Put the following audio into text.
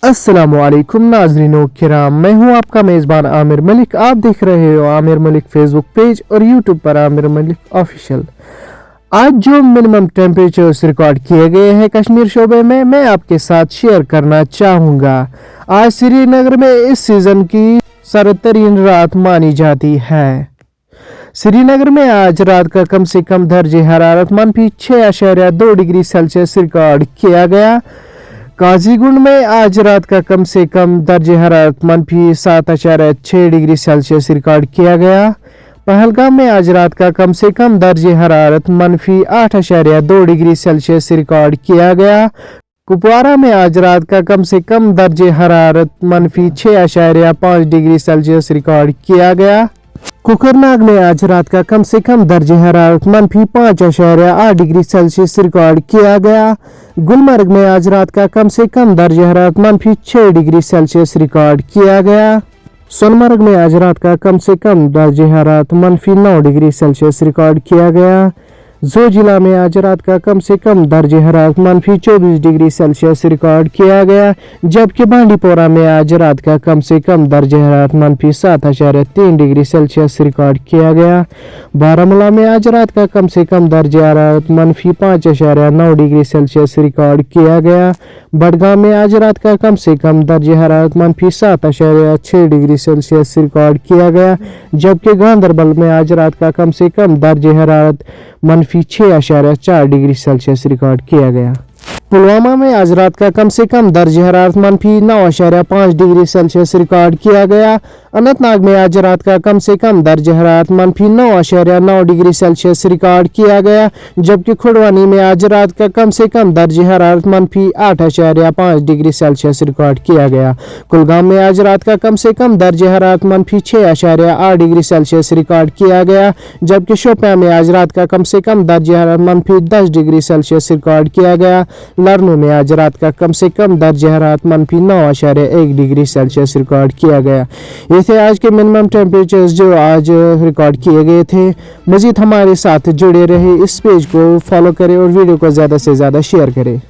अस्सलामुअलैकुम नाज़रीनों किराम, मैं हूं आपका मेज़बान आमिर मलिक। आप देख रहे हो आमिर मलिक फेसबुक पेज और यूट्यूब पर आमिर मलिक ऑफिशियल। आज जो मिनिमम टेम्परेचर्स रिकॉर्ड किए गए हैं कश्मीर शोबे में, मैं आपके साथ शेयर करना चाहूँगा। आज श्रीनगर में इस सीज़न की सर्दतरीन रात मानी जाती है। श्रीनगर में आज रात का कम से कम दर्जे हरारत -6.2 डिग्री सेल्सियस रिकॉर्ड किया गया। काजीगुंड में आज रात का कम से कम दर्जे हरारत -7.6 डिग्री सेल्सियस रिकॉर्ड किया गया। पहलगाम में आज रात का कम से कम दर्जे हरारत -8.2 डिग्री सेल्सियस रिकॉर्ड किया गया। कुपवारा में आज रात का कम से कम दर्जे हरारत -6.5 डिग्री सेल्सियस रिकॉर्ड किया गया। कुकरनाग में आज रात का कम से कम दर्जे हरारत -5.8 डिग्री सेल्सियस रिकॉर्ड किया गया। गुलमर्ग में आज रात का कम से कम दर्जे हरारत -6 डिग्री सेल्सियस रिकॉर्ड किया गया। सोनमर्ग में आज रात का कम से कम दर्जे हरारत -9 डिग्री सेल्सियस रिकॉर्ड किया गया। जोजिला में आज रात का कम से कम दर्जे हरारत -24 डिग्री सेल्सियस रिकॉर्ड किया गया, जबकि बांडीपोरा में आज रात का कम से कम दर्जे हरारत -7.3 डिग्री सेल्सियस रिकॉर्ड किया गया। बारामूला में आज रात का कम से कम दर्जे हरारत -5.9 डिग्री सेल्सियस रिकॉर्ड किया गया। बडगाम में आज रात का कम से कम दर्जे हरारत -7.6 डिग्री सेल्सियस रिकॉर्ड किया गया, जबकि गांधरबल में आज रात का कम से कम दर्जे हरारत -6.4 डिग्री सेल्सियस रिकॉर्ड किया गया। पुलवामा में आज रात का कम से कम दर्जे हरारत -9.5 डिग्री सेल्सियस रिकॉर्ड किया गया। अनंतनाग में आज रात का कम से कम दर्जे हरारत -9.9 डिग्री सेल्सियस रिकॉर्ड किया गया, जबकि खुड़वानी में आज रात का कम से कम दर्जे हरारत -8.5 डिग्री सेल्सियस रिकॉर्ड किया गया। कुलगाम में आज रात का कम से कम दर्जे हरारत -6.8 डिग्री सेल्सियस रिकॉर्ड किया गया, जबकि शोपियां में आज रात का कम से कम दर्जे हरारत -10 डिग्री सेल्सियस रिकॉर्ड किया गया। लरनू में आज रात का कम से कम दर्जे हरारत -9.1 डिग्री सेल्सियस रिकॉर्ड किया गया। ये थे आज के मिनिमम टेम्परेचर्स जो आज रिकॉर्ड किए गए थे। मजीद हमारे साथ जुड़े रहे, इस पेज को फॉलो करें और वीडियो को ज़्यादा से ज़्यादा शेयर करें।